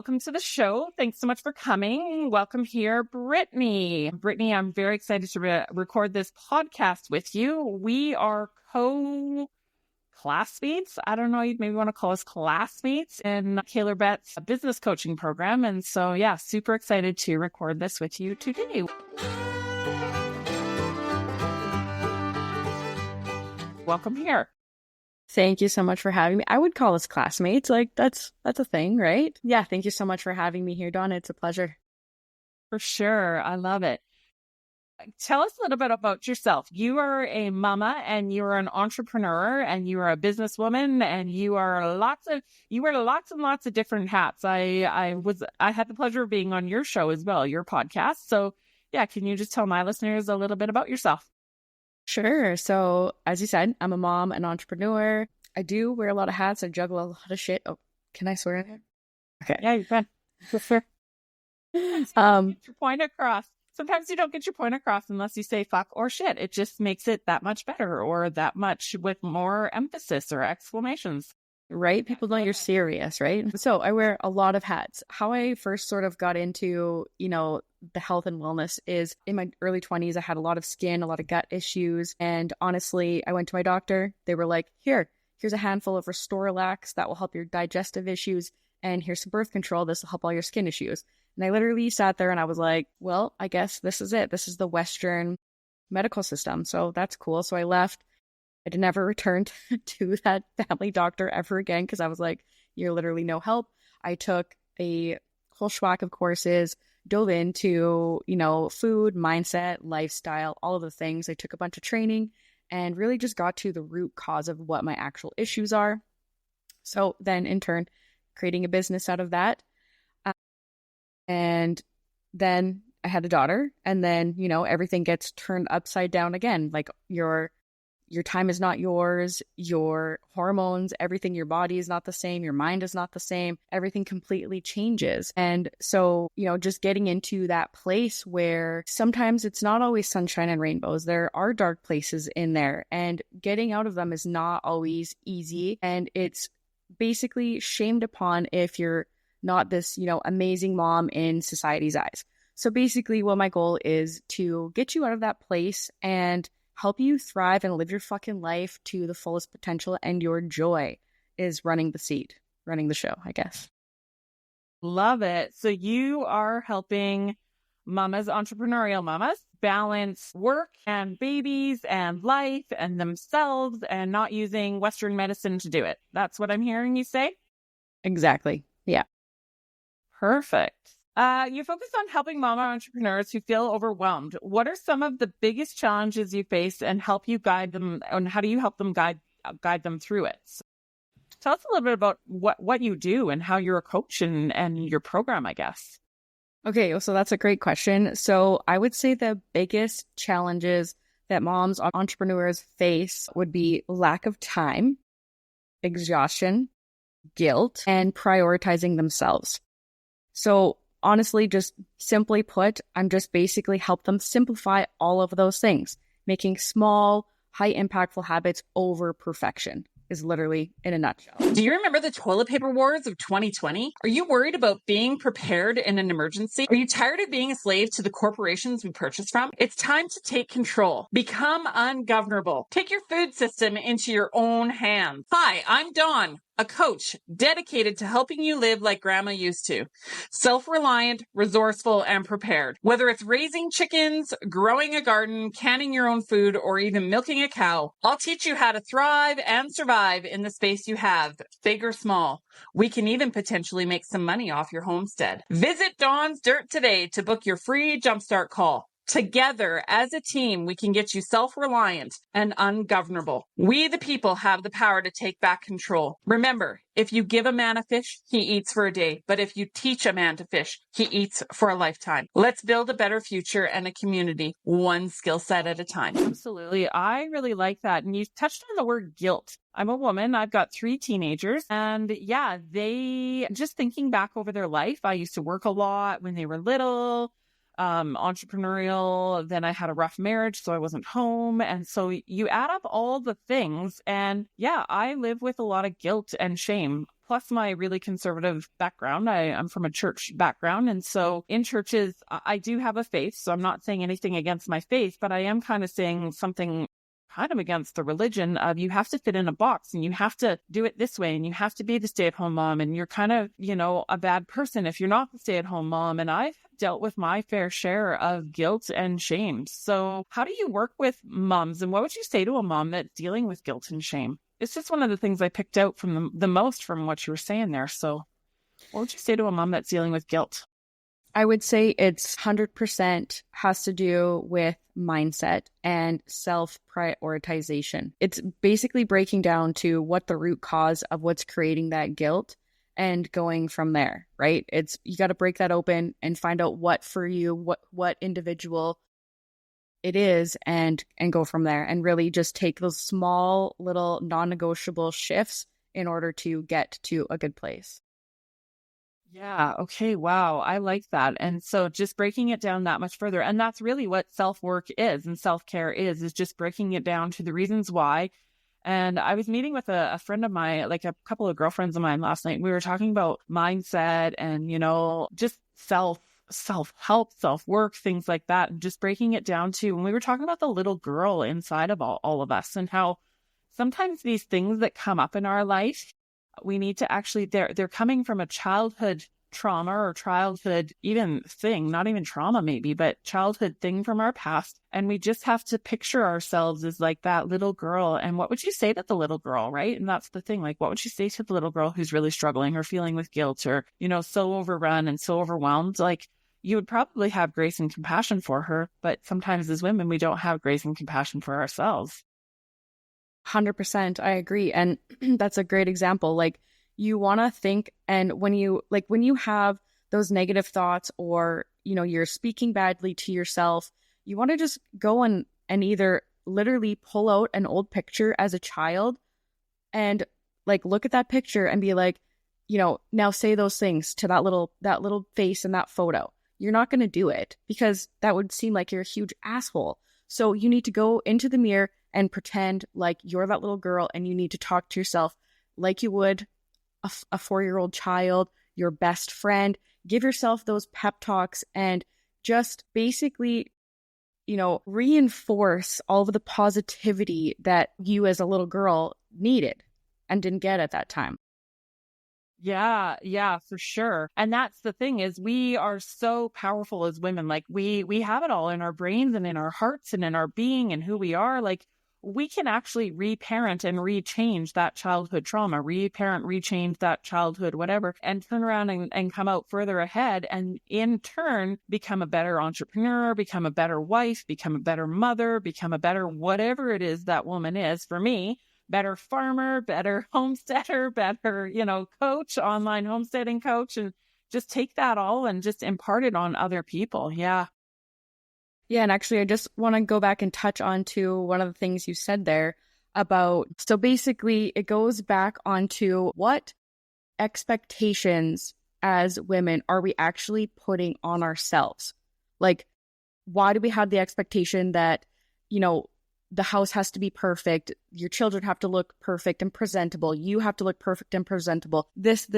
Welcome to the show. Thanks so much for coming. Welcome here, Brittany. Brittany, I'm very excited to record this podcast with you. We are classmates. I don't know, you'd maybe want to call us classmates in Kaylor Bett's business coaching program. And so, yeah, super excited to record this with you today. Welcome here. Thank you so much for having me. I would call us classmates. Like that's a thing, right? Yeah. Thank you so much for having me here, Donna. It's a pleasure. For sure. I love it. Tell us a little bit about yourself. You are a mama and you are an entrepreneur and you are a businesswoman and you wear lots and lots of different hats. I had the pleasure of being on your show as well, your podcast. So yeah, can you just tell my listeners a little bit about yourself? Sure. So as you said, I'm a mom, an entrepreneur. I do wear a lot of hats. I juggle a lot of shit. Oh, can I swear in here? Okay. Yeah, you can. Sure. Get your point across. Sometimes you don't get your point across unless you say fuck or shit. It just makes it that much better or that much with more emphasis or exclamations. Right? People know you're serious, right? So I wear a lot of hats. How I first sort of got into, the health and wellness is in my early 20s. I had a lot of skin, a lot of gut issues. And honestly, I went to my doctor. They were like, here's a handful of Restorelax that will help your digestive issues. And here's some birth control. This will help all your skin issues. And I literally sat there and I was like, well, I guess this is it. This is the Western medical system. So that's cool. So I left. I never returned to that family doctor ever again because I was like, you're literally no help. I took a whole schwack of courses, dove into, food, mindset, lifestyle, all of the things. I took a bunch of training and really just got to the root cause of what my actual issues are. So then in turn, creating a business out of that. And then I had a daughter and then, everything gets turned upside down again. Like your time is not yours, your hormones, everything, your body is not the same, your mind is not the same, everything completely changes. And so, just getting into that place where sometimes it's not always sunshine and rainbows. There are dark places in there and getting out of them is not always easy. And it's basically shamed upon if you're not this, amazing mom in society's eyes. So basically what my goal is to get you out of that place and help you thrive and live your fucking life to the fullest potential. And your joy is running the show, I guess. Love it. So you are helping entrepreneurial mamas, balance work and babies and life and themselves and not using Western medicine to do it. That's what I'm hearing you say? Exactly. Yeah. Perfect. You focus on helping mama entrepreneurs who feel overwhelmed. What are some of the biggest challenges you face and help you guide them? And how do you help them guide them through it? So tell us a little bit about what you do and how you're a coach and your program, I guess. Okay, so that's a great question. So I would say the biggest challenges that moms, entrepreneurs face would be lack of time, exhaustion, guilt, and prioritizing themselves. So honestly, just simply put, I'm just basically help them simplify all of those things. Making small, high impactful habits over perfection is literally in a nutshell. Do you remember the toilet paper wars of 2020? Are you worried about being prepared in an emergency? Are you tired of being a slave to the corporations we purchase from? It's time to take control. Become ungovernable. Take your food system into your own hands. Hi, I'm Dawn, a coach dedicated to helping you live like grandma used to. Self-reliant, resourceful, and prepared. Whether it's raising chickens, growing a garden, canning your own food, or even milking a cow, I'll teach you how to thrive and survive in the space you have, big or small. We can even potentially make some money off your homestead. Visit Dawn's Dirt today to book your free jumpstart call. Together, as a team, we can get you self-reliant and ungovernable. We, the people, have the power to take back control. Remember, if you give a man a fish, he eats for a day. But if you teach a man to fish, he eats for a lifetime. Let's build a better future and a community, one skill set at a time. Absolutely. I really like that. And you touched on the word guilt. I'm a woman. I've got 3 teenagers. And yeah, they just thinking back over their life. I used to work a lot when they were little. Entrepreneurial. Then I had a rough marriage, so I wasn't home. And so you add up all the things. And yeah, I live with a lot of guilt and shame plus my really conservative background. I'm from a church background. And so in churches, I do have a faith. So I'm not saying anything against my faith, but I am kind of saying something kind of against the religion of you have to fit in a box and you have to do it this way and you have to be the stay-at-home mom and you're kind of, a bad person if you're not the stay-at-home mom. And I've dealt with my fair share of guilt and shame. So how do you work with moms, and what would you say to a mom that's dealing with guilt and shame? It's just one of the things I picked out from the most from what you were saying there. So what would you say to a mom that's dealing with guilt? I would say it's 100% has to do with mindset and self-prioritization. It's basically breaking down to what the root cause of what's creating that guilt and going from there, right? You got to break that open and find out what for you, what individual it is, and go from there, and really just take those small little non-negotiable shifts in order to get to a good place. Yeah. Okay. Wow. I like that. And so just breaking it down that much further. And that's really what self-work is and self-care is just breaking it down to the reasons why. And I was meeting with a friend of mine, like a couple of girlfriends of mine last night. We were talking about mindset and, just self-help, self-work, things like that. And just breaking it down to, and we were talking about the little girl inside of all of us and how sometimes these things that come up in our life, we need to actually, they're coming from a childhood trauma or childhood even thing, not even trauma maybe, but childhood thing from our past. And we just have to picture ourselves as like that little girl. And what would you say to the little girl, right? And that's the thing, like, what would you say to the little girl who's really struggling or feeling with guilt or, so overrun and so overwhelmed? Like, you would probably have grace and compassion for her, but sometimes as women, we don't have grace and compassion for ourselves. 100%. I agree. And that's a great example. Like, you want to think, and when you have those negative thoughts or, you're speaking badly to yourself, you want to just go and either literally pull out an old picture as a child and like look at that picture and be like, now say those things to that little face in that photo. You're not going to do it because that would seem like you're a huge asshole. So you need to go into the mirror and pretend like you're that little girl, and you need to talk to yourself like you would a 4-year-old child, your best friend. Give yourself those pep talks and just basically, reinforce all of the positivity that you as a little girl needed and didn't get at that time. Yeah, for sure. And that's the thing is we are so powerful as women. Like we have it all in our brains and in our hearts and in our being and who we are. Like we can actually reparent and rechange that childhood trauma, rechange that childhood, whatever, and turn around and come out further ahead and in turn become a better entrepreneur, become a better wife, become a better mother, become a better whatever it is that woman is. For me, better farmer, better homesteader, better, coach, online homesteading coach, and just take that all and just impart it on other people. Yeah. Yeah. And actually, I just want to go back and touch on to one of the things you said there about, so basically it goes back onto what expectations as women are we actually putting on ourselves? Like, why do we have the expectation that, the house has to be perfect. Your children have to look perfect and presentable. You have to look perfect and presentable. This,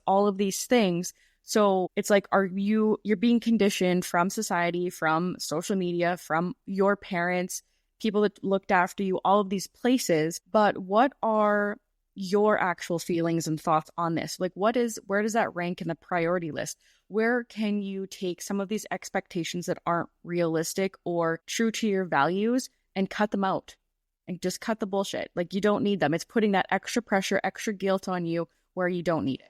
all of these things. So it's like, you're being conditioned from society, from social media, from your parents, people that looked after you, all of these places. But what are your actual feelings and thoughts on this? Like, where does that rank in the priority list? Where can you take some of these expectations that aren't realistic or true to your values and cut them out and just cut the bullshit? Like, you don't need them. It's putting that extra pressure, extra guilt on you where you don't need it.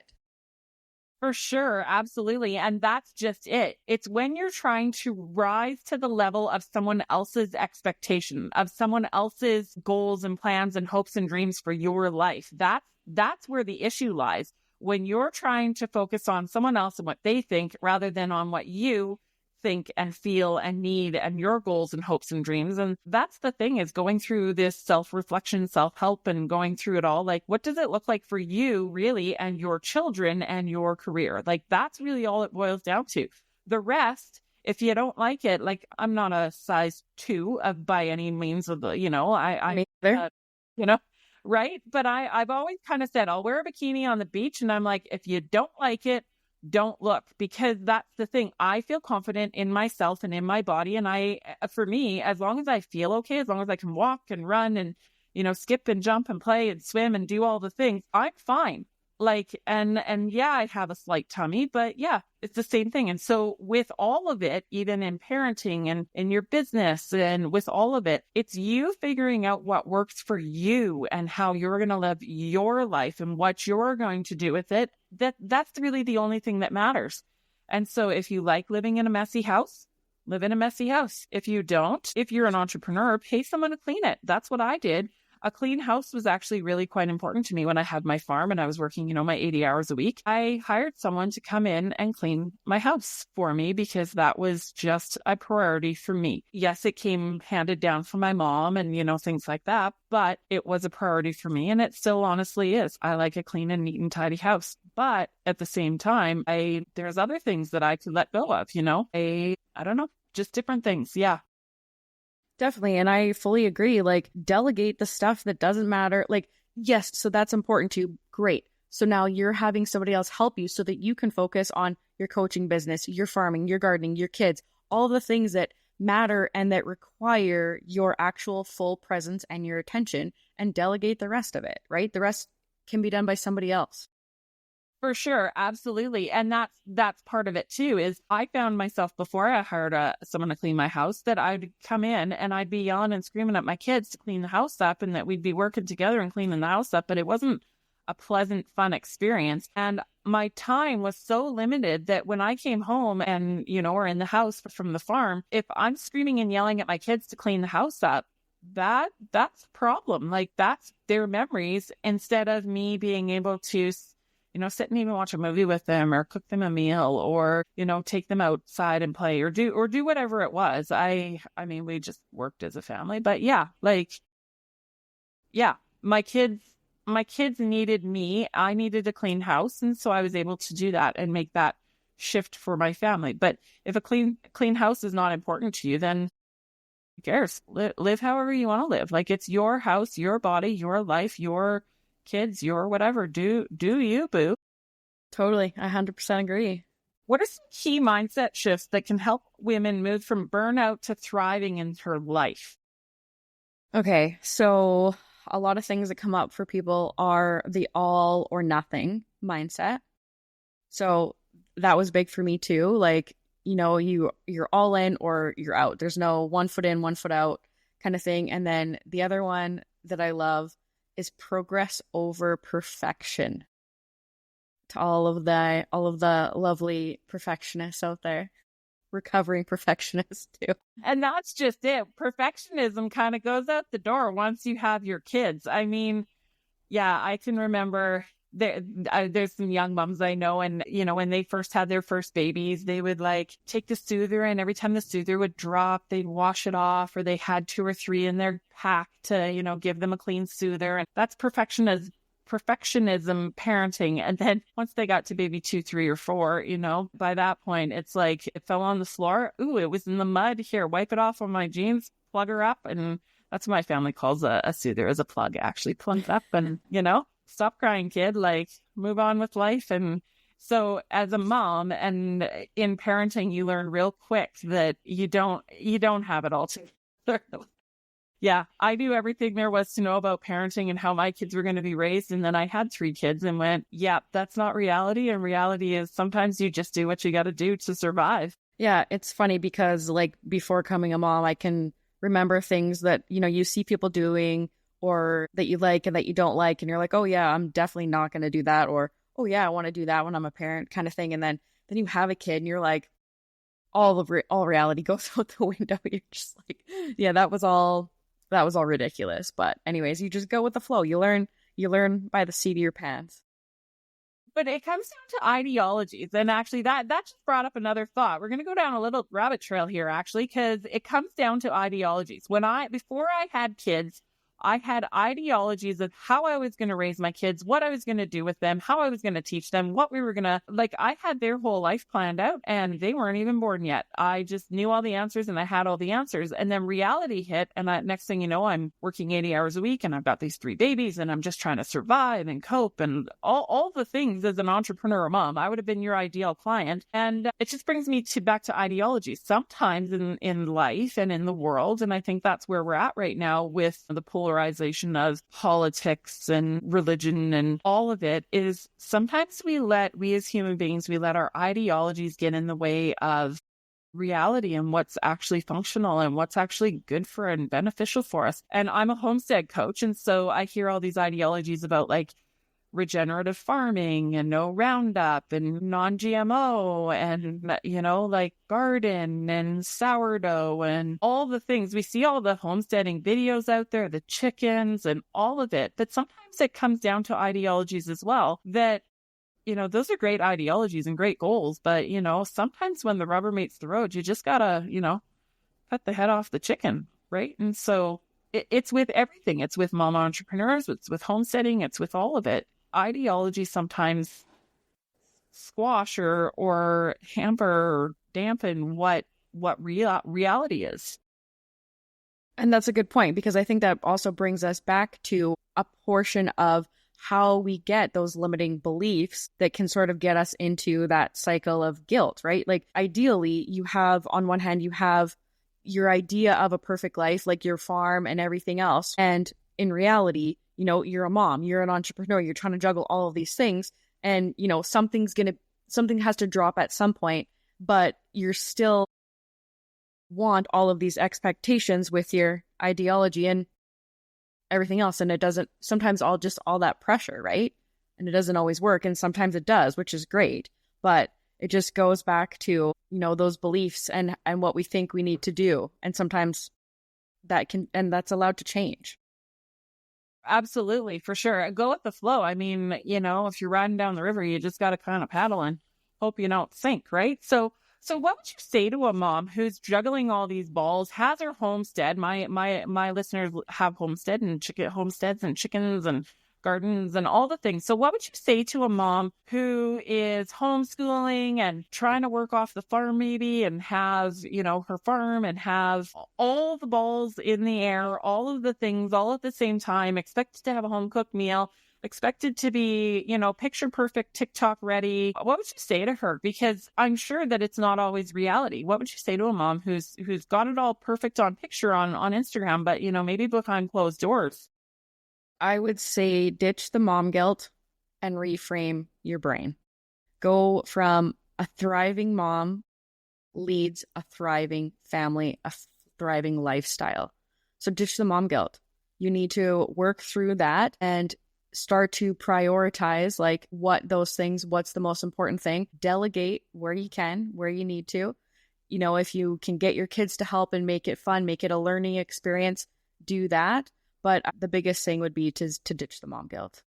For sure. Absolutely. And that's just it. It's when you're trying to rise to the level of someone else's expectation, of someone else's goals and plans and hopes and dreams for your life. That's where the issue lies. When you're trying to focus on someone else and what they think rather than on what you think and feel and need and your goals and hopes and dreams. And that's the thing, is going through this self-reflection, self-help, and going through it all. Like, what does it look like for you really and your children and your career? Like, that's really all it boils down to. The rest, if you don't like it, like, I'm not a size 2 by any means of the, Right. But I've always kind of said, I'll wear a bikini on the beach. And I'm like, if you don't like it, don't look, because that's the thing. I feel confident in myself and in my body. And for me, as long as I feel okay, as long as I can walk and run and, skip and jump and play and swim and do all the things, I'm fine. Like, and yeah, I have a slight tummy, but yeah, it's the same thing. And so with all of it, even in parenting and in your business and with all of it, it's you figuring out what works for you and how you're going to live your life and what you're going to do with it. That's really the only thing that matters. And so if you like living in a messy house, live in a messy house. If you don't, if you're an entrepreneur, pay someone to clean it. That's what I did. A clean house was actually really quite important to me when I had my farm and I was working, my 80 hours a week. I hired someone to come in and clean my house for me because that was just a priority for me. Yes, it came handed down from my mom and, things like that, but it was a priority for me and it still honestly is. I like a clean and neat and tidy house. But at the same time, there's other things that I could let go of, I don't know, just different things. Yeah. Definitely. And I fully agree. Like, delegate the stuff that doesn't matter. Like, yes, so that's important to you. Great. So now you're having somebody else help you so that you can focus on your coaching business, your farming, your gardening, your kids, all the things that matter and that require your actual full presence and your attention, and delegate the rest of it, right? The rest can be done by somebody else. For sure. Absolutely. And that's part of it too, is I found myself before I hired someone to clean my house that I'd come in and I'd be yelling and screaming at my kids to clean the house up and that we'd be working together and cleaning the house up, but it wasn't a pleasant, fun experience. And my time was so limited that when I came home and, or in the house from the farm, if I'm screaming and yelling at my kids to clean the house up, that's a problem. Like, that's their memories, instead of me being able to sit and even watch a movie with them or cook them a meal or, take them outside and play or do whatever it was. I mean, we just worked as a family, but yeah, my kids needed me. I needed a clean house. And so I was able to do that and make that shift for my family. But if a clean house is not important to you, then who cares? Live however you want to live. Like, it's your house, your body, your life, your kids, your whatever. Do you, boo. Totally. I 100% agree. What are some key mindset shifts that can help women move from burnout to thriving in her life? Okay, so a lot of things that come up for people are the all or nothing mindset. So that was big for me too. Like, you're all in or you're out. There's no 1 foot in, 1 foot out kind of thing. And then the other one that I love is progress over perfection. To all of the lovely perfectionists out there, recovering perfectionists too. And that's just it. Perfectionism kind of goes out the door once you have your kids. I mean, yeah, I can remember there's some young moms I know, and when they first had their first babies, they would take the soother, and every time the soother would drop, they'd wash it off, or they had 2 or 3 in their pack to give them a clean soother. And that's perfectionism parenting. And then once they got to baby 2, 3, or 4, by that point, it's like it fell on the floor. Ooh, it was in the mud. Here, wipe it off on my jeans, plug her up. And that's what my family calls a soother, as a plug, actually. Plug up and, stop crying, kid, move on with life. And so as a mom and in parenting, you learn real quick that you don't have it all together. Yeah, I knew everything there was to know about parenting and how my kids were going to be raised. And then I had 3 kids and went, yeah, that's not reality. And reality is sometimes you just do what you got to do to survive. Yeah, it's funny because before coming a mom, I can remember things that, you see people doing or that you like and that you don't like. And you're like, oh yeah, I'm definitely not going to do that. Or, oh yeah, I want to do that when I'm a parent kind of thing. And then you have a kid and you're like, all reality goes out the window. You're just like, yeah, that was all ridiculous. But anyways, you just go with the flow. You learn by the seat of your pants. But it comes down to ideologies. And actually that just brought up another thought. We're going to go down a little rabbit trail here, actually, because it comes down to ideologies. Before I had kids, I had ideologies of how I was going to raise my kids, what I was going to do with them, how I was going to teach them, what we were going to, like, I had their whole life planned out and they weren't even born yet. I just knew all the answers and I had all the answers. And then reality hit. And next thing you know, I'm working 80 hours a week and I've got these 3 babies and I'm just trying to survive and cope and all the things as an entrepreneur mom. I would have been your ideal client. And it just brings me back to ideology. Sometimes in life and in the world, and I think that's where we're at right now with the polarization of politics and religion and all of it, is sometimes we as human beings, we let our ideologies get in the way of reality and what's actually functional and what's actually good for and beneficial for us. And I'm a homestead coach. And so I hear all these ideologies about like regenerative farming and no Roundup and non-GMO and, like garden and sourdough and all the things. We see all the homesteading videos out there, the chickens and all of it. But sometimes it comes down to ideologies as well that, those are great ideologies and great goals. But, sometimes when the rubber meets the road, you just gotta, cut the head off the chicken, right? And so it's with everything. It's with mom entrepreneurs, it's with homesteading, it's with all of it. Ideology sometimes squash or hamper or dampen what reality is. And that's a good point, because I think that also brings us back to a portion of how we get those limiting beliefs that can sort of get us into that cycle of guilt, right? Like ideally, you have, on one hand, you have your idea of a perfect life, like your farm and everything else. And in reality, you're a mom, you're an entrepreneur, you're trying to juggle all of these things. And, something has to drop at some point, but you're still want all of these expectations with your ideology and everything else. And it doesn't, sometimes all that pressure, right? And it doesn't always work. And sometimes it does, which is great. But it just goes back to, those beliefs and what we think we need to do. And sometimes that's allowed to change. Absolutely, for sure. Go with the flow. I mean, if you're riding down the river, you just got to kind of paddle and hope you don't sink, right? So what would you say to a mom who's juggling all these balls, has her homestead? My listeners have homesteads and chickens and gardens and all the things. So what would you say to a mom who is homeschooling and trying to work off the farm maybe and has, her farm and has all the balls in the air, all of the things all at the same time, expected to have a home cooked meal, expected to be, picture perfect, TikTok ready? What would you say to her? Because I'm sure that it's not always reality. What would you say to a mom who's got it all perfect on picture on Instagram, but, maybe behind closed doors? I would say ditch the mom guilt and reframe your brain. Go from a thriving mom leads a thriving family, a thriving lifestyle. So ditch the mom guilt. You need to work through that and start to prioritize like what those things, what's the most important thing. Delegate where you can, where you need to. If you can get your kids to help and make it fun, make it a learning experience, do that. But the biggest thing would be to ditch the mom guilt.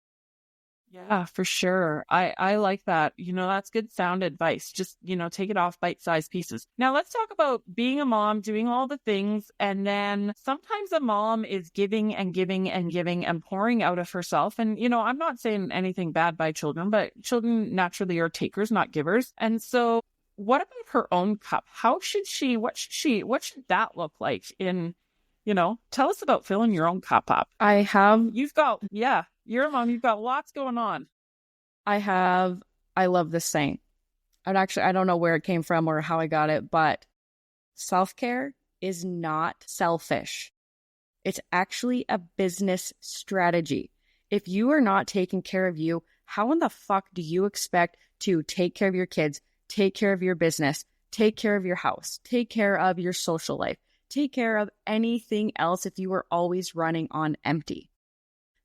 Yeah, for sure. I like that. That's good sound advice. Just, take it off bite-sized pieces. Now let's talk about being a mom, doing all the things. And then sometimes a mom is giving and giving and giving and pouring out of herself. And, I'm not saying anything bad by children, but children naturally are takers, not givers. And so what about her own cup? What should that look like in, tell us about filling your own cup up. You're a mom, you've got lots going on. I love this saying. I don't know where it came from or how I got it, but self-care is not selfish. It's actually a business strategy. If you are not taking care of you, how in the fuck do you expect to take care of your kids, take care of your business, take care of your house, take care of your social life, take care of anything else if you were always running on empty?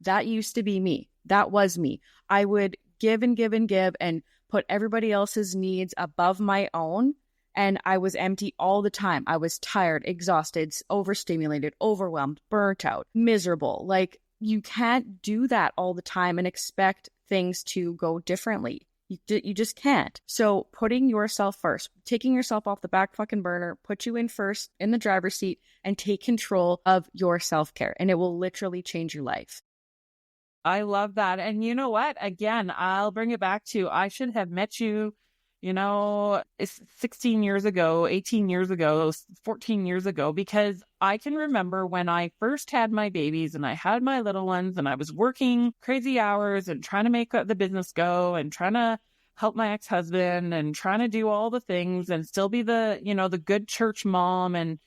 That used to be me. That was me. I would give and give and give and put everybody else's needs above my own. And I was empty all the time. I was tired, exhausted, overstimulated, overwhelmed, burnt out, miserable. Like, you can't do that all the time and expect things to go differently. You just can't. So putting yourself first, taking yourself off the back fucking burner, put you in first in the driver's seat and take control of your self-care. And it will literally change your life. I love that. And you know what? Again, I'll bring it back to I should have met you, it's 16 years ago, 18 years ago, 14 years ago, because I can remember when I first had my babies and I had my little ones and I was working crazy hours and trying to make the business go and trying to help my ex-husband and trying to do all the things and still be the good church mom and,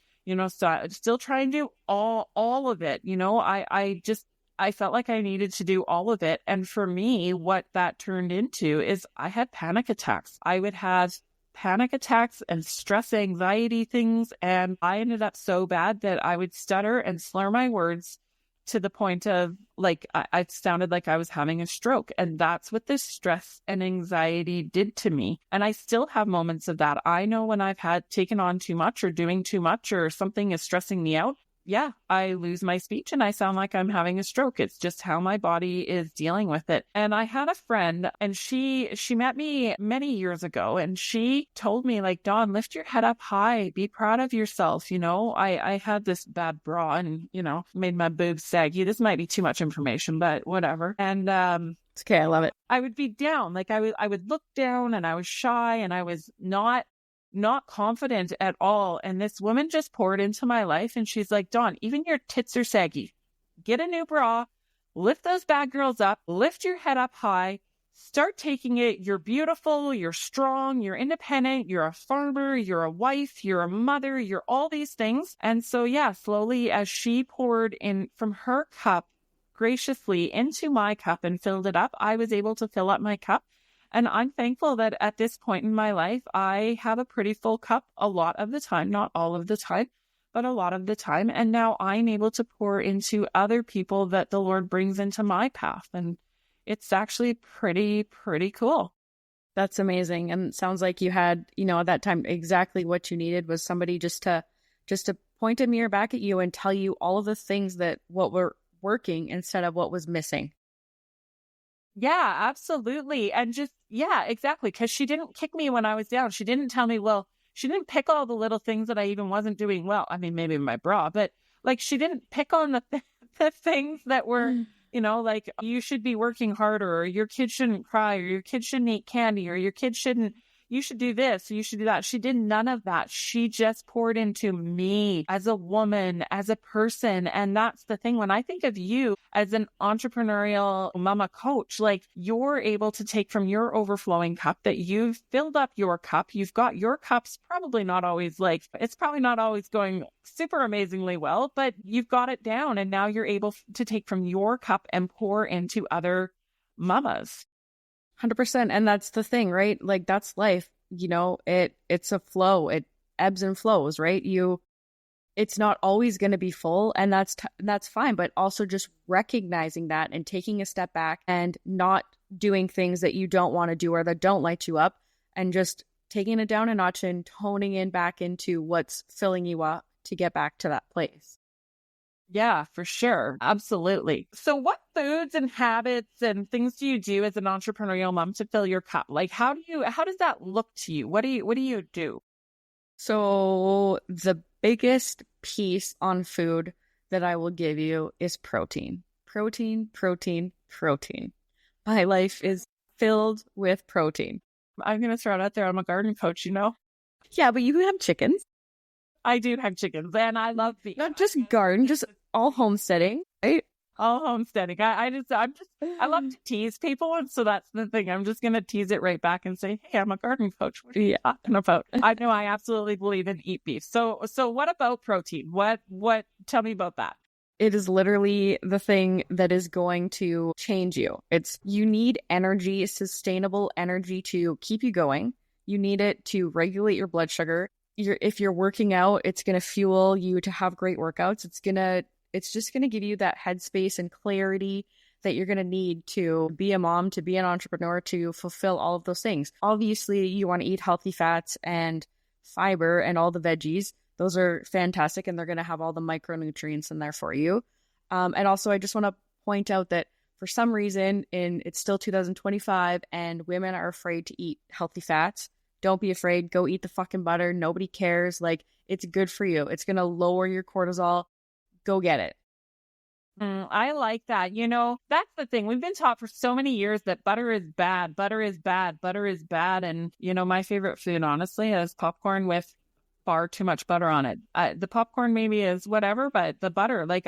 still trying to do all of it. I felt like I needed to do all of it. And for me, what that turned into is I had panic attacks. I would have panic attacks and stress anxiety things. And I ended up so bad that I would stutter and slur my words to the point of I sounded like I was having a stroke. And that's what this stress and anxiety did to me. And I still have moments of that. I know when I've had taken on too much or doing too much or something is stressing me out. Yeah, I lose my speech and I sound like I'm having a stroke. It's just how my body is dealing with it. And I had a friend and she met me many years ago and she told me Dawn, lift your head up high, be proud of yourself. I had this bad bra and, made my boobs saggy. This might be too much information, but whatever. And, it's okay. I love it. I would be down. I would look down and I was shy and I was not confident at all. And this woman just poured into my life and she's like, Dawn, even your tits are saggy. Get a new bra, lift those bad girls up, lift your head up high, start taking it. You're beautiful, you're strong, you're independent, you're a farmer, you're a wife, you're a mother, you're all these things. And so, yeah, slowly as she poured in from her cup graciously into my cup and filled it up, I was able to fill up my cup. And I'm thankful that at this point in my life, I have a pretty full cup a lot of the time, not all of the time, but a lot of the time. And now I'm able to pour into other people that the Lord brings into my path. And it's actually pretty cool. That's amazing. And it sounds like you had, at that time, exactly what you needed was somebody just to point a mirror back at you and tell you all of the things that what were working instead of what was missing. Yeah, absolutely. And just, yeah, exactly. Because she didn't kick me when I was down. She didn't tell me, she didn't pick all the little things that I even wasn't doing well. I mean, maybe my bra, but she didn't pick on the things that were, you should be working harder or your kid shouldn't cry or your kid shouldn't eat candy or your kid shouldn't, you should do this, you should do that. She did none of that. She just poured into me as a woman, as a person. And that's the thing. When I think of you as an entrepreneurial mama coach, you're able to take from your overflowing cup that you've filled up your cup. You've got your cups probably not always it's probably not always going super amazingly well, but you've got it down. And now you're able to take from your cup and pour into other mamas. 100%. And that's the thing, right? That's life. It's a flow. It ebbs and flows, right? It's not always going to be full and that's fine. But also just recognizing that and taking a step back and not doing things that you don't want to do or that don't light you up and just taking it down a notch and toning in back into what's filling you up to get back to that place. Yeah, for sure. Absolutely. So what foods and habits and things do you do as an entrepreneurial mom to fill your cup? How does that look to you? What do you do? So the biggest piece on food that I will give you is protein. Protein, protein, protein. My life is filled with protein. I'm going to throw it out there. I'm a garden coach, Yeah, but you have chickens. I do have chickens and I love these. Not just garden, just all homesteading, right? All homesteading. I love to tease people. And so that's the thing. I'm just going to tease it right back and say, hey, I'm a garden coach. What are you talking about? I know I absolutely believe in eat beef. So what about protein? What, tell me about that. It is literally the thing that is going to change you. You need energy, sustainable energy to keep you going. You need it to regulate your blood sugar. If you're working out, it's going to fuel you to have great workouts. It's just going to give you that headspace and clarity that you're going to need to be a mom, to be an entrepreneur, to fulfill all of those things. Obviously, you want to eat healthy fats and fiber and all the veggies. Those are fantastic, and they're going to have all the micronutrients in there for you. And also, I just want to point out that for some reason, it's still 2025 and women are afraid to eat healthy fats. Don't be afraid. Go eat the fucking butter. Nobody cares. Like, it's good for you. It's going to lower your cortisol. Go get it. I like that. You know, that's the thing. We've been taught for so many years that butter is bad. Butter is bad. Butter is bad. And, you know, my favorite food, honestly, is popcorn with far too much butter on it. The popcorn maybe is whatever, but the butter, like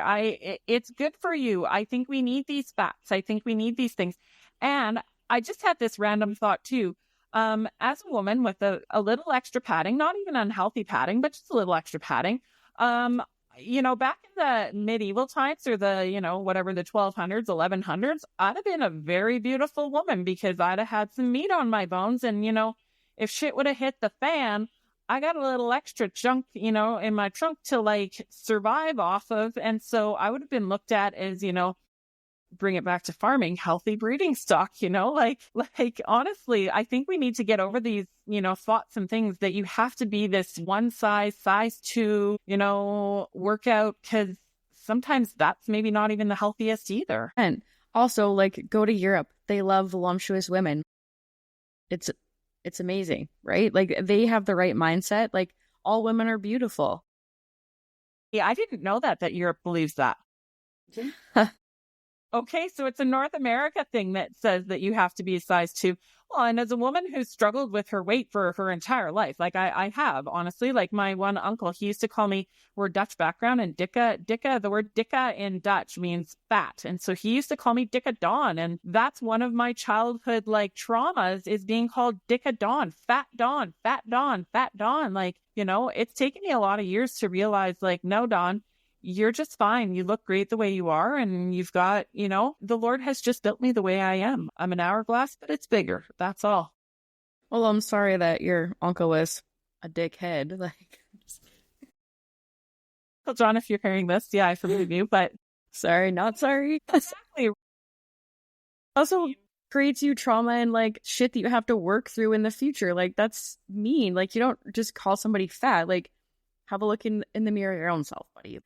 it's good for you. I think we need these fats. I think we need these things. And I just had this random thought too. As a woman with a little extra padding, not even unhealthy padding, but just a little extra padding, you know, back in the medieval times or the, you know, whatever, the 1200s, 1100s, I'd have been a very beautiful woman because I'd have had some meat on my bones. And, you know, if shit would have hit the fan, I got a little extra junk, you know, in my trunk to like survive off of. And so I would have been looked at as, you know, bring it back to farming, healthy breeding stock, you know, like honestly, I think we need to get over these, you know, thoughts and things that you have to be this one size 2, you know, workout, because sometimes that's maybe not even the healthiest either. And also, like, go to Europe. They love voluptuous women. It's amazing, right? Like, they have the right mindset. Like, all women are beautiful. Yeah, I didn't know that Europe believes that. Okay, so it's a North America thing that says that you have to be a size 2. Well, and as a woman who's struggled with her weight for her entire life, like I have, honestly, like my one uncle, he used to call me, we're Dutch background, and dikke, the word dikke in Dutch means fat. And so he used to call me dikke Dawn. And that's one of my childhood like traumas, is being called dikke Dawn, fat Dawn, fat Dawn, fat Dawn. Like, you know, it's taken me a lot of years to realize, like, no, Dawn, you're just fine. You look great the way you are. And you've got, you know, the Lord has just built me the way I am. I'm an hourglass, but it's bigger. That's all. Well, I'm sorry that your uncle was a dickhead. Like, well, John, if you're hearing this, yeah, I forgive you, but sorry, not sorry. Exactly. Also creates you trauma and like shit that you have to work through in the future. Like, that's mean. Like, you don't just call somebody fat. Like, have a look in the mirror of your own self, buddy.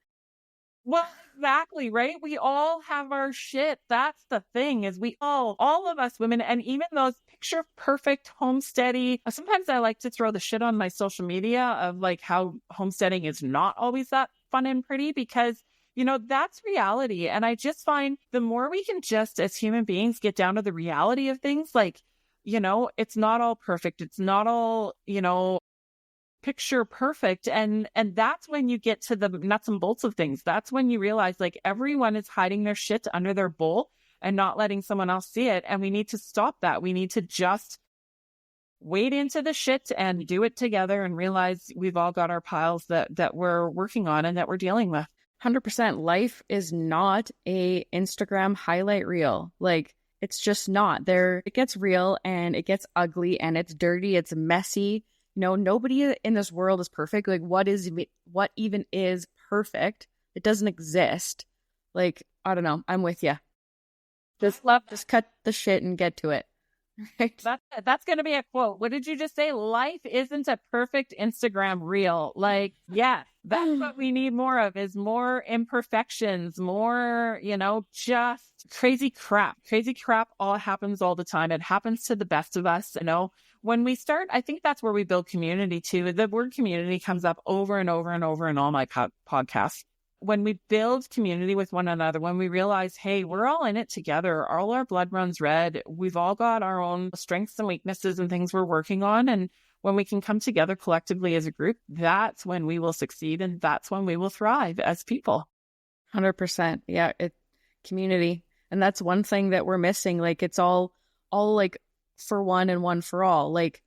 Well, exactly, right? We all have our shit. That's the thing, is we all of us women, and even those picture perfect homesteady. Sometimes I like to throw the shit on my social media of like how homesteading is not always that fun and pretty, because, you know, that's reality. And I just find the more we can just as human beings get down to the reality of things, like, you know, it's not all perfect. It's not all, you know, picture perfect, and that's when you get to the nuts and bolts of things. That's when you realize, like, everyone is hiding their shit under their bowl and not letting someone else see it, and we need to stop that. We need to just wade into the shit and do it together and realize we've all got our piles that we're working on and that we're dealing with. 100%. Life is not a Instagram highlight reel. Like, it's just not. There, it gets real and it gets ugly and it's dirty, it's messy. No, nobody in this world is perfect. Like, what even is perfect? It doesn't exist. Like, I don't know. I'm with you. Just cut the shit and get to it. Right? That's going to be a quote. What did you just say? Life isn't a perfect Instagram reel. Like, yeah, that's what we need more of, is more imperfections, more, you know, just crazy crap. Crazy crap all happens all the time. It happens to the best of us, you know. When we start, I think that's where we build community too. The word community comes up over and over and over in all my podcasts. When we build community with one another, when we realize, hey, we're all in it together, all our blood runs red, we've all got our own strengths and weaknesses and things we're working on. And when we can come together collectively as a group, that's when we will succeed, and that's when we will thrive as people. 100%. Yeah, community. And that's one thing that we're missing. Like, it's all like for one and one for all. Like,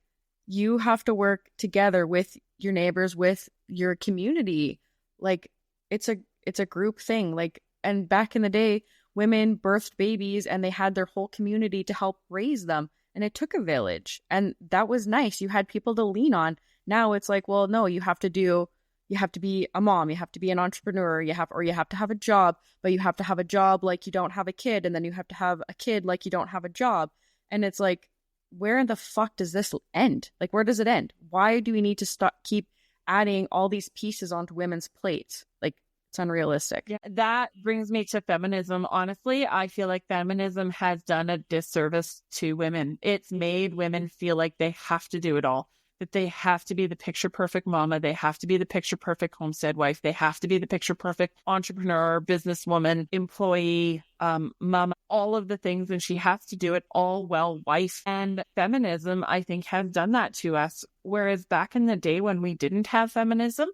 you have to work together with your neighbors, with your community. Like, it's a group thing. Like, and back in the day, women birthed babies and they had their whole community to help raise them. And it took a village, and that was nice. You had people to lean on. Now it's like, well, no, you have to be a mom, you have to be an entrepreneur, you have to have a job, but you have to have a job like you don't have a kid, and then you have to have a kid like you don't have a job. And it's like, where in the fuck does this end? Like, where does it end? Why do we need to keep adding all these pieces onto women's plates? Like, It's unrealistic. Yeah, that brings me to feminism. Honestly, I feel like feminism has done a disservice to women. It's made women feel like they have to do it all, that they have to be the picture perfect mama. They have to be the picture perfect homestead wife. They have to be the picture perfect entrepreneur, businesswoman, employee, mama, all of the things. And she has to do it all well wife. And feminism, I think, has done that to us. Whereas back in the day when we didn't have feminism,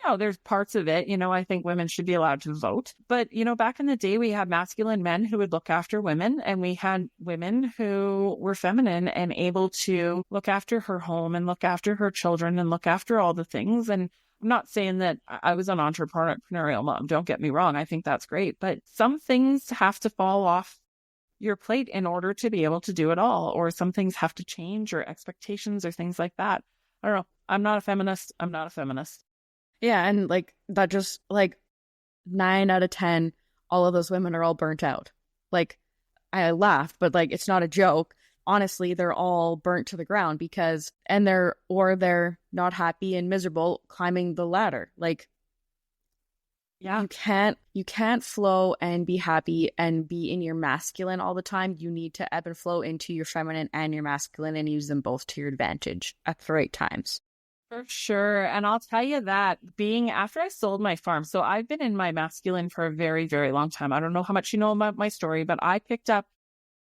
no, there's parts of it, I think women should be allowed to vote. But, back in the day, we had masculine men who would look after women, and we had women who were feminine and able to look after her home and look after her children and look after all the things. And I'm not saying that I was an entrepreneurial mom. Don't get me wrong. I think that's great. But some things have to fall off your plate in order to be able to do it all, or some things have to change, or expectations or things like that. I don't know. I'm not a feminist. Yeah, and like that, just like 9 out of 10, all of those women are all burnt out. Like, I laugh, but like it's not a joke. Honestly, they're all burnt to the ground they're not happy and miserable climbing the ladder. Like, yeah, you can't flow and be happy and be in your masculine all the time. You need to ebb and flow into your feminine and your masculine and use them both to your advantage at the right times. For sure. And I'll tell you that after I sold my farm, so I've been in my masculine for a very, very long time. I don't know how much you know about my story, but I picked up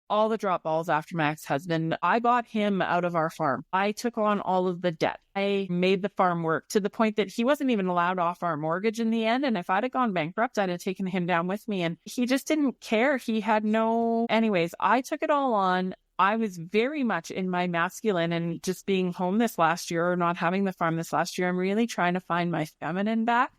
all the drop balls after my ex-husband. I bought him out of our farm. I took on all of the debt. I made the farm work to the point that he wasn't even allowed off our mortgage in the end. And if I'd have gone bankrupt, I'd have taken him down with me. And he just didn't care. He had anyways, I took it all on. I was very much in my masculine, and just being home this last year, or not having the farm this last year, I'm really trying to find my feminine back,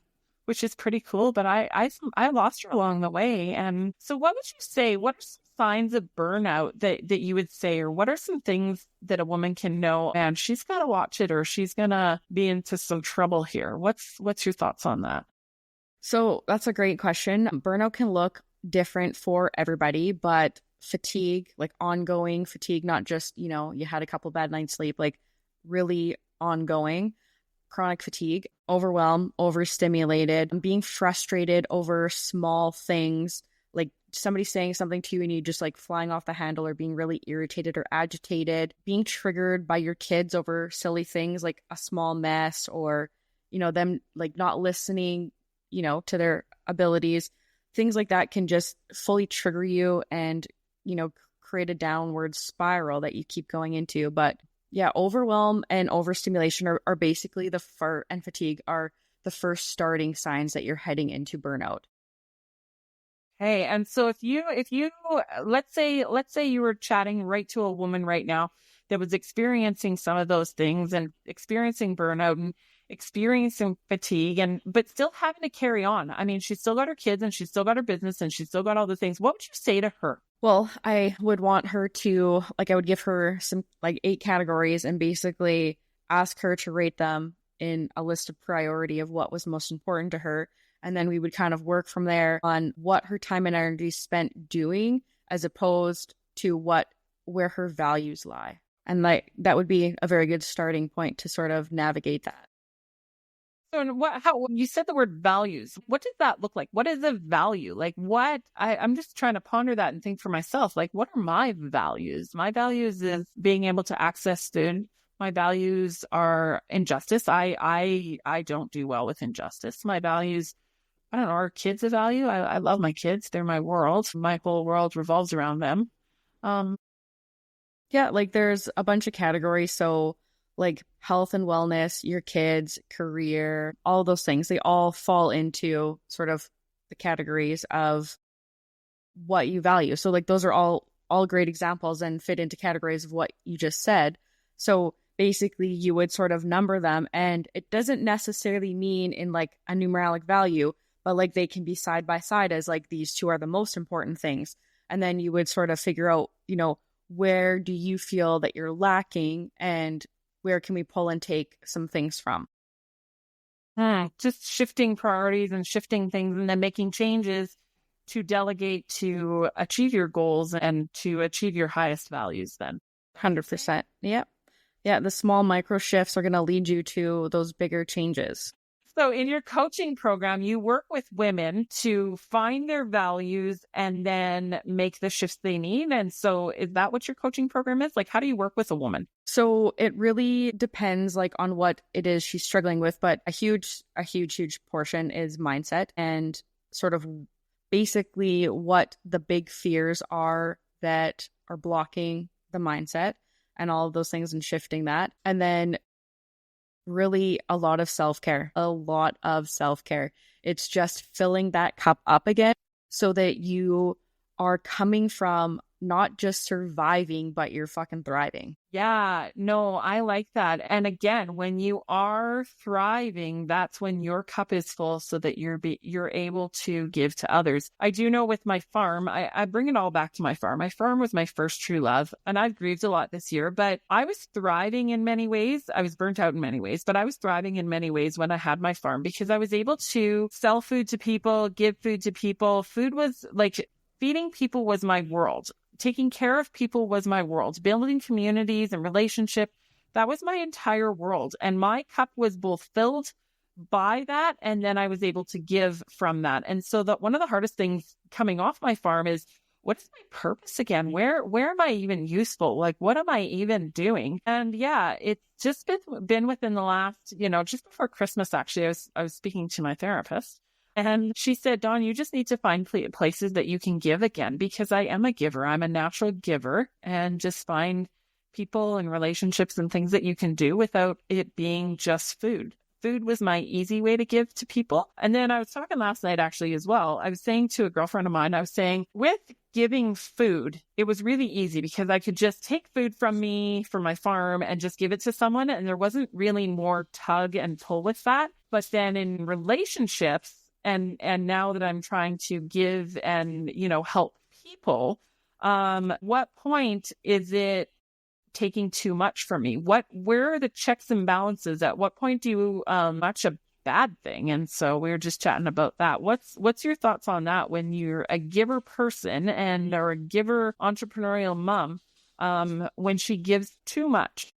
which is pretty cool. But I lost her along the way. And so what would you say? What are some signs of burnout that you would say, or what are some things that a woman can know, and she's got to watch it, or she's going to be into some trouble here? What's your thoughts on that? So that's a great question. Burnout can look different for everybody, but fatigue, like ongoing fatigue, not just, you had a couple bad nights sleep, like really ongoing chronic fatigue, overwhelmed, overstimulated, being frustrated over small things, like somebody saying something to you and you just like flying off the handle, or being really irritated or agitated, being triggered by your kids over silly things like a small mess, or, them like not listening, to their abilities. Things like that can just fully trigger you and, create a downward spiral that you keep going into. But yeah, overwhelm and overstimulation are basically and fatigue are the first starting signs that you're heading into burnout. Hey, and so if you let's say you were chatting right to a woman right now that was experiencing some of those things and experiencing burnout and experiencing fatigue, but still having to carry on. I mean, she's still got her kids and she's still got her business and she's still got all the things. What would you say to her? Well, I would want her to, I would give her some 8 categories and basically ask her to rate them in a list of priority of what was most important to her. And then we would kind of work from there on what her time and energy spent doing, as opposed to where her values lie. And that would be a very good starting point to sort of navigate that. So how you said the word values, what does that look like? What is a value? Like I'm just trying to ponder that and think for myself, like, what are my values? My values is being able to access food. My values are injustice. I don't do well with injustice. My values, I don't know, are kids a value? I love my kids. They're my world. My whole world revolves around them. Yeah, there's a bunch of categories. So health and wellness, your kids, career, all those things, they all fall into sort of the categories of what you value. So those are all great examples and fit into categories of what you just said. So basically you would sort of number them, and it doesn't necessarily mean in a numeric value, but they can be side by side as these 2 are the most important things. And then you would sort of figure out, where do you feel that you're lacking, and where can we pull and take some things from? Just shifting priorities and shifting things, and then making changes to delegate to achieve your goals and to achieve your highest values then. 100%. Yep. Yeah, the small micro shifts are going to lead you to those bigger changes. So in your coaching program, you work with women to find their values and then make the shifts they need. And so is that what your coaching program is? Like, how do you work with a woman? So it really depends like on what it is she's struggling with, but a huge portion is mindset and sort of basically what the big fears are that are blocking the mindset and all of those things and shifting that. And then really a lot of self-care. It's just filling that cup up again so that you are coming from not just surviving, but you're fucking thriving. Yeah, no, I like that. And again, when you are thriving, that's when your cup is full so that you're able to give to others. I do know with my farm, I bring it all back to my farm. My farm was my first true love, and I've grieved a lot this year, but I was thriving in many ways. I was burnt out in many ways, but I was thriving in many ways when I had my farm because I was able to sell food to people, give food to people. Food was like feeding people was my world. Taking care of people was my world. Building communities and relationships, that was my entire world. And my cup was both filled by that, and then I was able to give from that. And so that one of the hardest things coming off my farm is, what is my purpose again? Where am I even useful? Like, what am I even doing? And yeah, it's just been within the last, just before Christmas, actually, I was speaking to my therapist. And she said, Dawn, you just need to find places that you can give again, because I am a giver. I'm a natural giver, and just find people and relationships and things that you can do without it being just food. Food was my easy way to give to people. And then I was talking last night actually as well. I was saying to a girlfriend of mine, I was saying with giving food, it was really easy because I could just take food from my farm and just give it to someone. And there wasn't really more tug and pull with that. But then in relationships, and now that I'm trying to give and, help people, what point is it taking too much from me? Where are the checks and balances? At what point do you much a bad thing? And so we were just chatting about that. What's your thoughts on that when you're a giver person or a giver entrepreneurial mom, when she gives too much?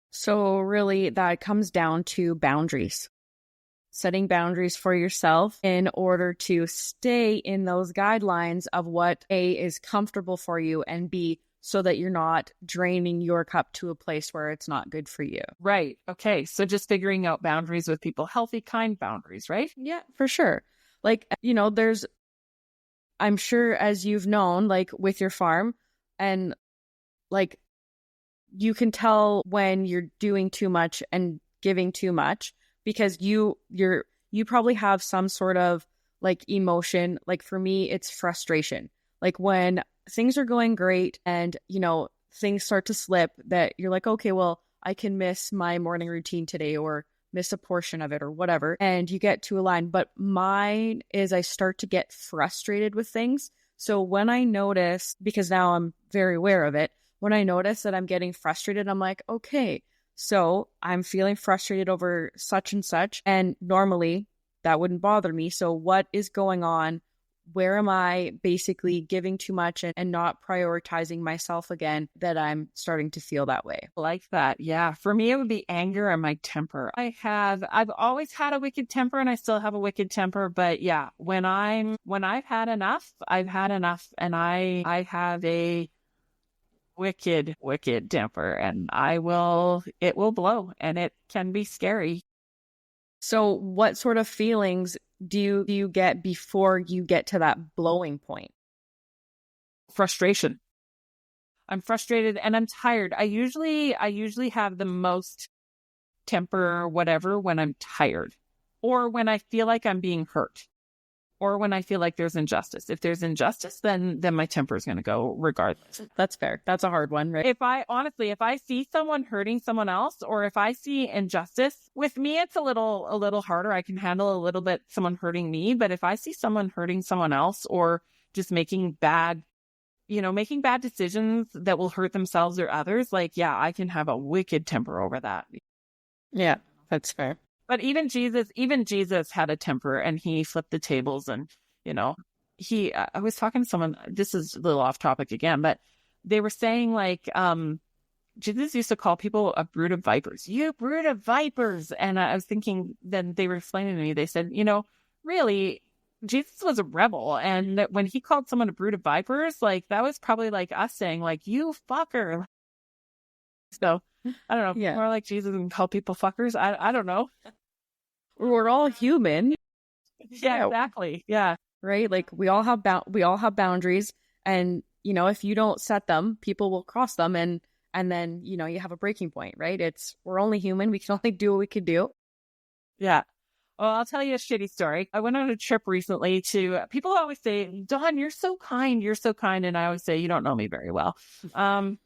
So really that comes down to boundaries. Setting boundaries for yourself in order to stay in those guidelines of what A is comfortable for you, and B, so that you're not draining your cup to a place where it's not good for you. Right. Okay. So just figuring out boundaries with people, healthy, kind boundaries, right? Yeah, for sure. Like, I'm sure as you've known, like with your farm, and like you can tell when you're doing too much and giving too much, because you probably have some sort of like emotion. Like for me, it's frustration. Like when things are going great and, things start to slip, that you're like, okay, well, I can miss my morning routine today or miss a portion of it or whatever. And you get to a line. But mine is I start to get frustrated with things. So when I notice, because now I'm very aware of it, when I notice that I'm getting frustrated, I'm like, okay, so I'm feeling frustrated over such and such, and normally that wouldn't bother me. So what is going on? Where am I basically giving too much and not prioritizing myself again, that I'm starting to feel that way? Like that. Yeah. For me, it would be anger and my temper. I've always had a wicked temper, and I still have a wicked temper. But yeah, when I've had enough, I've had enough, and I have a wicked temper, and it will blow, and it can be scary. So what sort of feelings do you get before you get to that blowing point? Frustration. I'm frustrated and I'm tired. I usually have the most temper or whatever when I'm tired, or when I feel like I'm being hurt, or when I feel like there's injustice. If there's injustice, then my temper is going to go regardless. That's fair. That's a hard one, right? If I see someone hurting someone else, or if I see injustice, with me, it's a little harder. I can handle a little bit someone hurting me, but if I see someone hurting someone else, or just making bad decisions that will hurt themselves or others, like, yeah, I can have a wicked temper over that. Yeah, that's fair. But even Jesus had a temper, and he flipped the tables, and, I was talking to someone, this is a little off topic again, but they were saying like, Jesus used to call people a brood of vipers. You brood of vipers. And I was thinking, then they were explaining to me, they said, really, Jesus was a rebel. And that when he called someone a brood of vipers, like that was probably like us saying, like, you fucker. So I don't know. Yeah. More like Jesus and call people fuckers. I don't know. We're all human. Yeah, exactly. Yeah. Right? Like we all have boundaries, and if you don't set them, people will cross them, and then you have a breaking point, right? We're only human. We can only do what we can do. Yeah. Well, I'll tell you a shitty story. I went on a trip recently people always say, Dawn, you're so kind. You're so kind. And I always say, you don't know me very well. But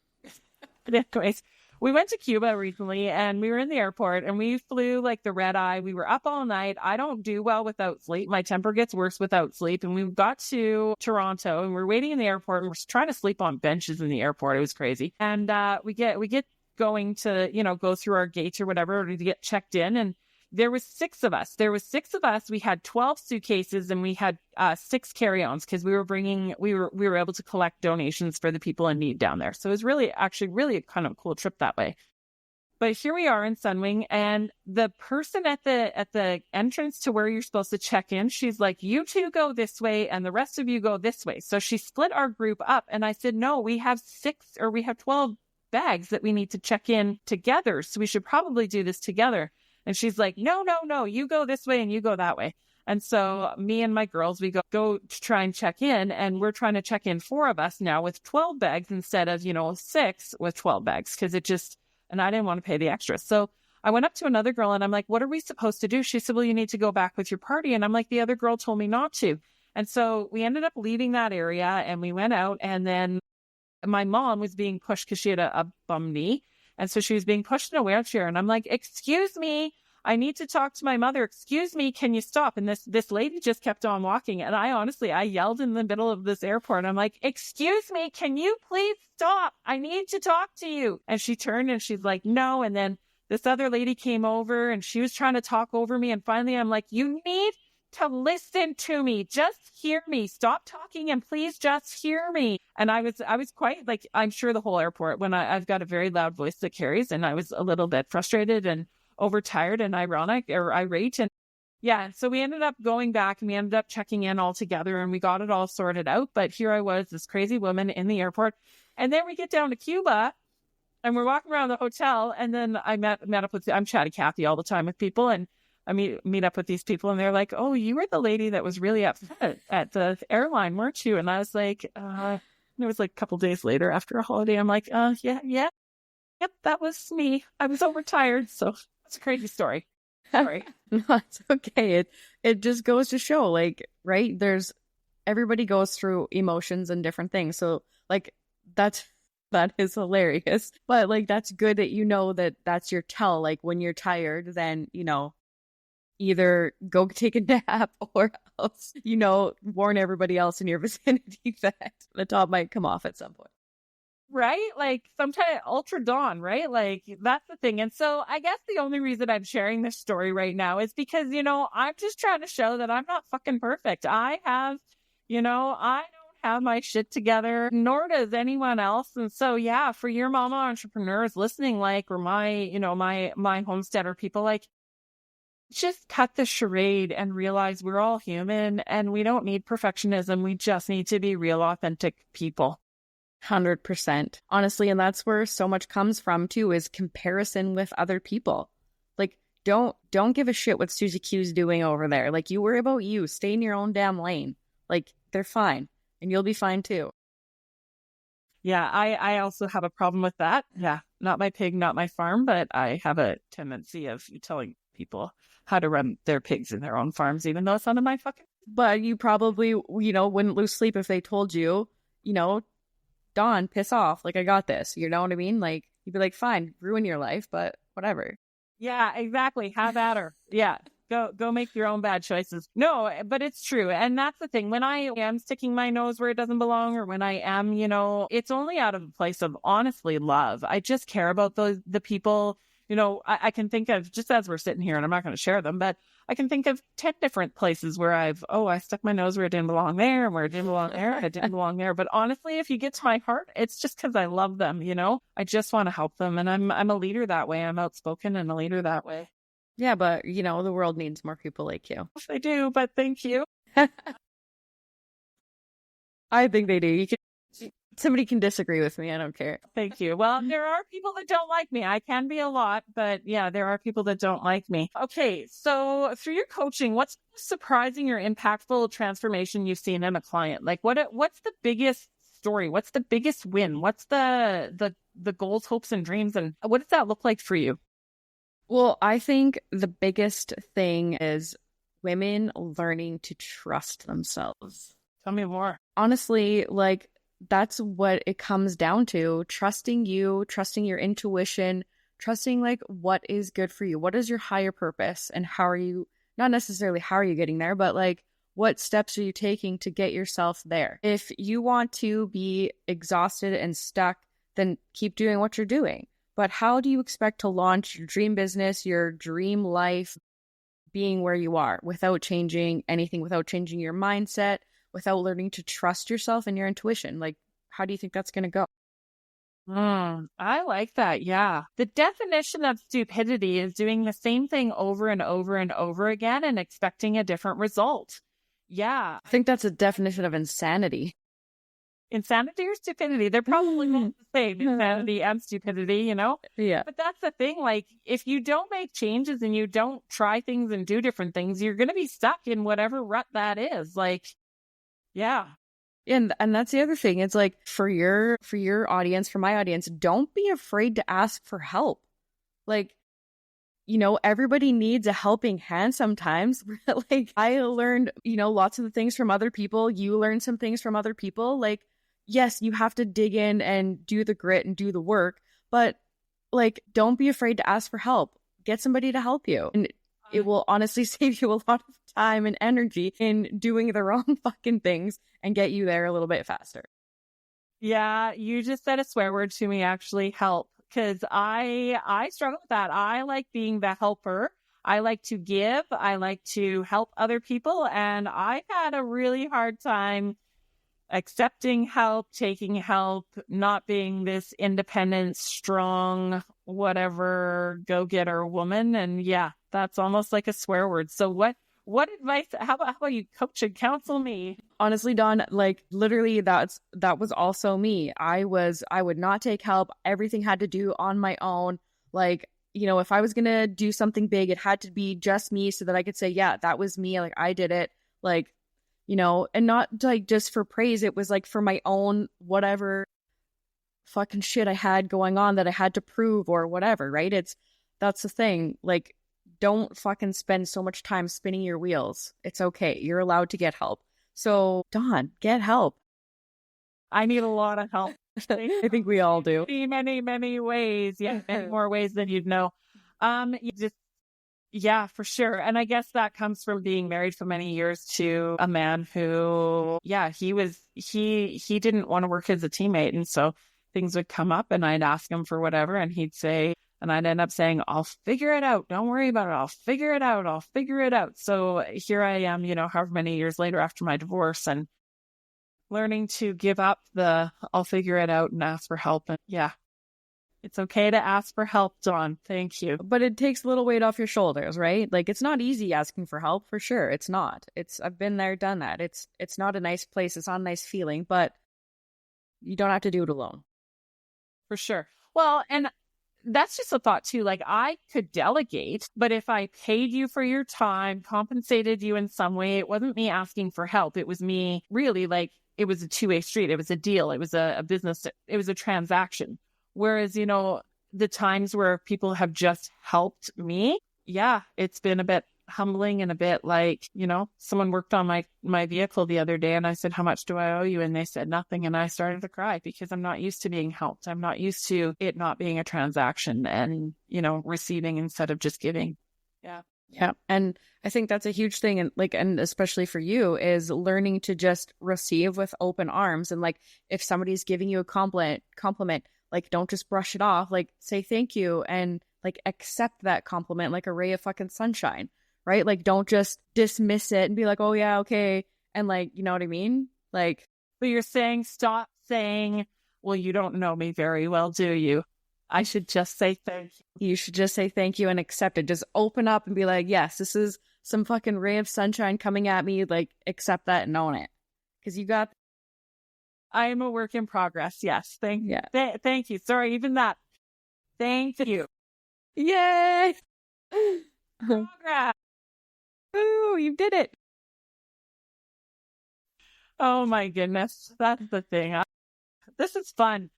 anyways, we went to Cuba recently and we were in the airport and we flew like the red eye. We were up all night. I don't do well without sleep. My temper gets worse without sleep. And we got to Toronto and we're waiting in the airport and we're trying to sleep on benches in the airport. It was crazy. And we get going to, go through our gates or whatever to get checked in. And there was 6 of us. We had 12 suitcases and we had 6 carry-ons because we were able to collect donations for the people in need down there. So it was really a kind of a cool trip that way. But here we are in Sunwing, and the person at the entrance to where you're supposed to check in, she's like, you 2 go this way and the rest of you go this way. So she split our group up, and I said, no, we have 12 bags that we need to check in together. So we should probably do this together. And she's like, no, you go this way and you go that way. And so me and my girls, we go to try and check in, and we're trying to check in 4 of us now with 12 bags instead of, 6 with 12 bags because and I didn't want to pay the extra. So I went up to another girl and I'm like, what are we supposed to do? She said, well, you need to go back with your party. And I'm like, the other girl told me not to. And so we ended up leaving that area and we went out, and then my mom was being pushed because she had a bum knee. And so she was being pushed in a wheelchair. And I'm like, excuse me, I need to talk to my mother. Excuse me, can you stop? And this lady just kept on walking. And I yelled in the middle of this airport. I'm like, excuse me, can you please stop? I need to talk to you. And she turned and she's like, no. And then this other lady came over and she was trying to talk over me. And finally, I'm like, you need to listen to me. Just hear me. Stop talking and please just hear me. And I was quite like, I'm sure the whole airport, when I've got a very loud voice that carries, and I was a little bit frustrated and overtired and irate. And yeah, so we ended up going back and we ended up checking in all together and we got it all sorted out. But here I was, this crazy woman in the airport. And then we get down to Cuba and we're walking around the hotel. And then I met up with, I'm chatty Cathy all the time with people. And I meet up with these people and they're like, oh, you were the lady that was really upset at the airline, weren't you? And I was like, it was like a couple days later after a holiday. I'm like, yeah. Yep, that was me. I was overtired. So it's a crazy story. Sorry. No, it's okay. It just goes to show, like, right? Everybody goes through emotions and different things. So like that is hilarious. But like that's good that that's your tell. Like when you're tired, then either go take a nap or else, warn everybody else in your vicinity that the top might come off at some point. Right? Like sometimes ultra dawn, right? Like that's the thing. And so I guess the only reason I'm sharing this story right now is because, I'm just trying to show that I'm not fucking perfect. I don't have my shit together, nor does anyone else. And so, yeah, for your mama entrepreneurs listening, like, or my homesteader people, like, just cut the charade and realize we're all human and we don't need perfectionism. We just need to be real, authentic people. 100%. Honestly, and that's where so much comes from too, is comparison with other people. Like, don't give a shit what Susie Q's doing over there. Like, you worry about you. Stay in your own damn lane. Like, they're fine. And you'll be fine too. Yeah, I also have a problem with that. Yeah, not my pig, not my farm, but I have a tendency of telling people how to run their pigs in their own farms, even though it's none of my fucking... But you probably, wouldn't lose sleep if they told you, Dawn, piss off. Like, I got this. You know what I mean? Like, you'd be like, fine, ruin your life, but whatever. Yeah, exactly. Have at her. Yeah. Go make your own bad choices. No, but it's true. And that's the thing. When I am sticking my nose where it doesn't belong, or when I am, it's only out of a place of honestly love. I just care about the people I can think of, just as we're sitting here, and I'm not going to share them, but I can think of 10 different places where I stuck my nose where it didn't belong there, and where it didn't belong there, and it didn't belong there. But honestly, if you get to my heart, it's just because I love them, I just want to help them. And I'm a leader that way. I'm outspoken and a leader that way. Yeah, but the world needs more people like you. Yes, they do, but thank you. I think they do. Somebody can disagree with me. I don't care. Thank you. Well, there are people that don't like me. I can be a lot, but yeah, there are people that don't like me. Okay. So through your coaching, what's the surprising or impactful transformation you've seen in a client? Like what's the biggest story? What's the biggest win? What's the goals, hopes, and dreams? And what does that look like for you? Well, I think the biggest thing is women learning to trust themselves. Tell me more. Honestly, that's what it comes down to. Trusting you, trusting your intuition, trusting what is good for you. What is your higher purpose, and not necessarily how are you getting there, but what steps are you taking to get yourself there? If you want to be exhausted and stuck, then keep doing what you're doing. But how do you expect to launch your dream business, your dream life, being where you are without changing anything, without changing your mindset, without learning to trust yourself and your intuition? How do you think that's going to go? I like that. Yeah. The definition of stupidity is doing the same thing over and over and over again and expecting a different result. Yeah. I think that's a definition of insanity. Insanity or stupidity? They're probably both the same, insanity and stupidity, Yeah. But that's the thing. If you don't make changes and you don't try things and do different things, you're going to be stuck in whatever rut that is. Yeah. And that's the other thing. It's for your audience, for my audience, don't be afraid to ask for help. Everybody needs a helping hand sometimes. I learned, lots of the things from other people. You learn some things from other people. Yes, you have to dig in and do the grit and do the work, but don't be afraid to ask for help. Get somebody to help you. And it will honestly save you a lot of time and energy in doing the wrong fucking things and get you there a little bit faster. Yeah, you just said a swear word to me, actually, help. Because I struggle with that. I like being the helper. I like to give. I like to help other people. And I've had a really hard time accepting help, taking help, not being this independent, strong, whatever, go-getter woman. And yeah, that's almost like a swear word. So what advice, how about you coach and counsel me? Honestly, Dawn, literally that was also me. I would not take help. Everything had to do on my own. If I was going to do something big, it had to be just me so that I could say, yeah, that was me. I did it. And not just for praise. It was for my own whatever fucking shit I had going on that I had to prove or whatever, right? That's the thing. Don't fucking spend so much time spinning your wheels. It's okay. You're allowed to get help. So, Dawn, get help. I need a lot of help. I think we all do. Many, many ways. Yeah, many more ways than you'd know. Yeah, for sure. And I guess that comes from being married for many years to a man who, yeah, he didn't want to work as a teammate. And so things would come up and I'd ask him for whatever and he'd say, and I'd end up saying, I'll figure it out. Don't worry about it. I'll figure it out. I'll figure it out. So here I am, however many years later after my divorce and learning to give up the I'll figure it out and ask for help. And yeah, it's okay to ask for help, Dawn. Thank you. But it takes a little weight off your shoulders, right? It's not easy asking for help, for sure. It's not. I've been there, done that. It's not a nice place. It's not a nice feeling, but you don't have to do it alone. For sure. Well, and that's just a thought too. I could delegate, but if I paid you for your time, compensated you in some way, it wasn't me asking for help. It was me really it was a two-way street. It was a deal. It was a business. It was a transaction. Whereas, the times where people have just helped me, yeah, it's been a bit humbling and a bit someone worked on my vehicle the other day and I said, how much do I owe you? And they said nothing. And I started to cry because I'm not used to being helped. I'm not used to it not being a transaction and, receiving instead of just giving. Yeah. Yeah. And I think that's a huge thing. And and especially for you is learning to just receive with open arms. And if somebody's giving you a compliment, don't just brush it off. Say thank you and like accept that compliment like a ray of fucking sunshine, right? Like don't just dismiss it and be like, oh yeah, okay. And like, you know what I mean? Like, so you're saying stop saying, well, you don't know me very well, do you? I should just say thank you. You should just say thank you and accept it. Just open up and be like, yes, this is some fucking ray of sunshine coming at me. Like, accept that and own it. Because you got... I am a work in progress. Yes. Thank you. Sorry, even that. Thank you. Yay! Progress. Ooh, you did it. Oh my goodness. That's the thing. This is fun.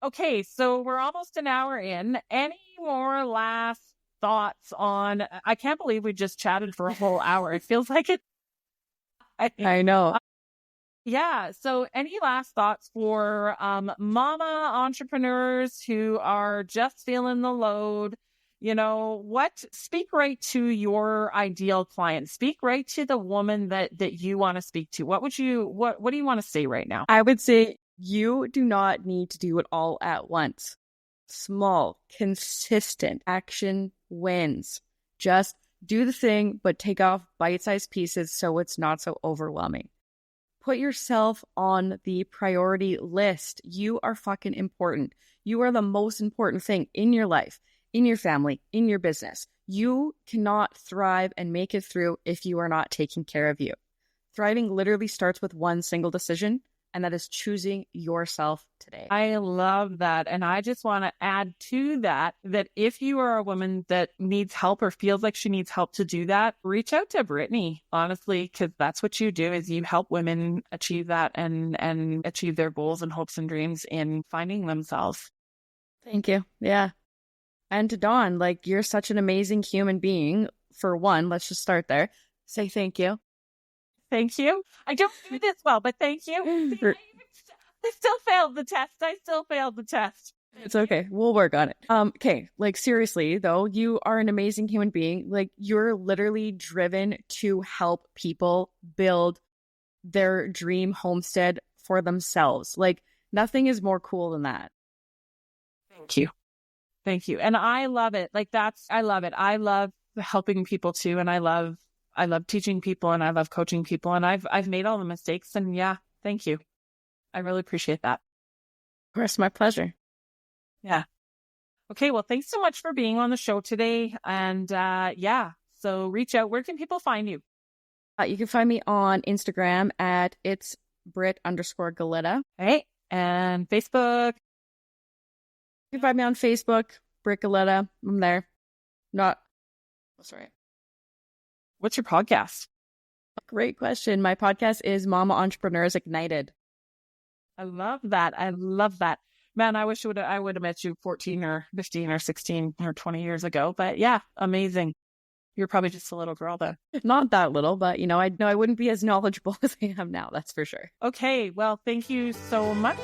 Okay, so we're almost an hour in. Any more last thoughts on... I can't believe we just chatted for a whole hour. It feels like it. I know. Yeah. So any last thoughts for mama entrepreneurs who are just feeling the load? You know, speak right to your ideal client. Speak right to the woman that you want to speak to. What do you want to say right now? I would say you do not need to do it all at once. Small, consistent action wins. Just do the thing, but take off bite-sized pieces so it's not so overwhelming. Put yourself on the priority list. You are fucking important. You are the most important thing in your life, in your family, in your business. You cannot thrive and make it through if you are not taking care of you. Thriving literally starts with one single decision, and that is choosing yourself today. I love that. And I just want to add to that if you are a woman that needs help or feels like she needs help to do that, reach out to Brittany, honestly, because that's what you do is you help women achieve that and achieve their goals and hopes and dreams in finding themselves. Thank you. Yeah. And to Dawn, like, you're such an amazing human being. For one, let's just start there. Say thank you. Thank you. I don't do this well, but thank you. See, I still failed the test. It's okay. We'll work on it. Okay. Like, seriously, though, you are an amazing human being. Like, you're literally driven to help people build their dream homestead for themselves. Like, nothing is more cool than that. Thank you. And I love it. I love it. I love helping people too. And I love teaching people and I love coaching people. And I've made all the mistakes. And yeah, thank you. I really appreciate that. Of course, my pleasure. Yeah. Okay. Well, thanks so much for being on the show today. And so reach out. Where can people find you? You can find me on Instagram at it's Britt_Geleta. Hey, and Facebook. You can find me on Facebook, Britt Geleta. I'm there. Sorry. What's your podcast? Great question. My podcast is Mama Entrepreneurs Ignited. I love that. Man, I wish I would have met you 14 or 15 or 16 or 20 years ago. But yeah, amazing. You're probably just a little girl though. Not that little, but I know I wouldn't be as knowledgeable as I am now. That's for sure. Okay. Well, thank you so much.